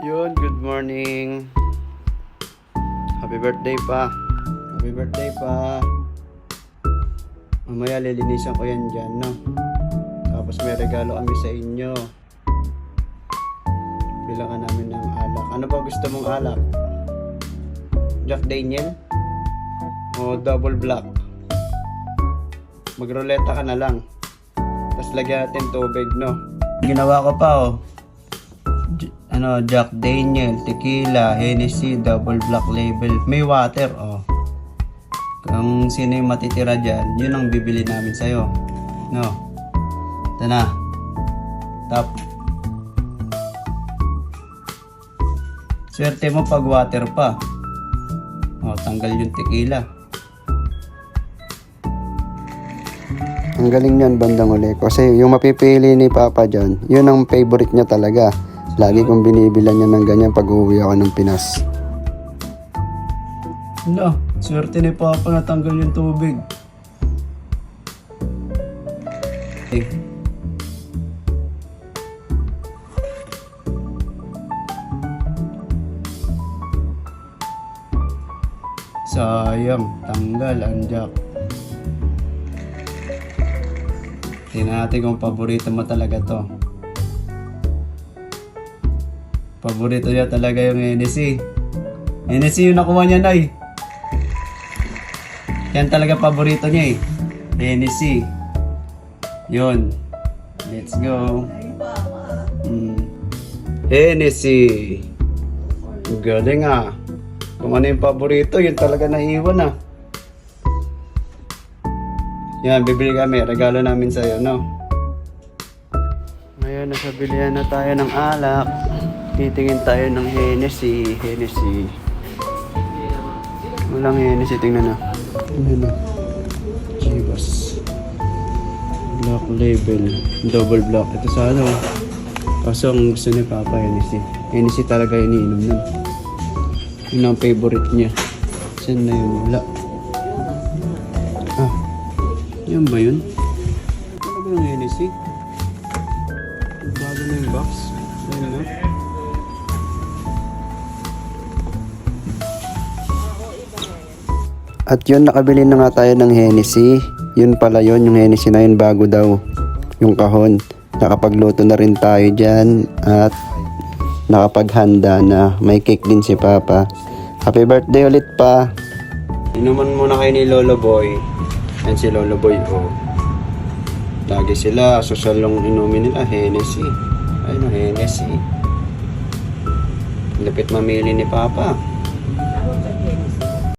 Yun, good morning. Happy birthday pa. Happy birthday pa. Mamaya lilinisan ko yan dyan, no? Tapos may regalo kami sa inyo. Bilangan namin ng alak. Ano ba gusto mong alak? Jack Daniel? O double black? Magroleta ka na lang. Tapos lagyan natin tubig, no? Ginawa ko pa, oh. Jack Daniel, tequila, Hennessy, double black label. May water, oh. Kung sino yung matitira dyan, yun ang bibili namin sa'yo. No? Ito na. Top. Swerte mo pag water pa. Oh, tanggal yung tequila. Ang galing yan bandang uli. Kasi yung mapipili ni Papa dyan, yun ang favorite niya talaga. Lagi kong binibilan niya ng ganyan pag uwi ako ng Pinas. No, swerte ni Papa natanggal yung tubig. Okay. Sayang, tanggal ang jack. Tingnan natin kung paborito mo talaga to. Paborito niya talaga yung Hennessy. Hennessy yung nakuha niya, Nay. Yan talaga paborito niya eh. Hennessy. Yun. Let's go. Hennessy. Galing ah. Kung ano yung paborito, yun talaga naiwan ah. Yan, bibili kami. Regalo namin sa'yo, no? Ngayon, nasa bilihan na tayo ng alak. Titingin tayo ng Hennessy. Hennessy. Walang Hennessy. Tingnan na. Tingnan na. Chivas. Black label. Double black. Ito sa ano. Kaso ang gusto ni Papa, Hennessy. Hennessy talaga iniinom nun. Yun ang favorite niya. Saan na yun? Wala. Ah. Yan ba yun? Talaga ng Hennessy? Bago na yung box. Ayun na. At yun, nakabili na nga tayo ng Hennessy. Yun pala yun, yung Hennessy na yun, bago daw yung kahon. Nakapagluto na rin tayo dyan at nakapaghanda na. May cake din si Papa. Happy birthday ulit pa. Inuman muna kayo ni Lolo Boy. Yan si Lolo Boy, oh. Lagi sila, social lang inumin nila, Hennessy. Ayun, Hennessy. Lapit mamili ni Papa.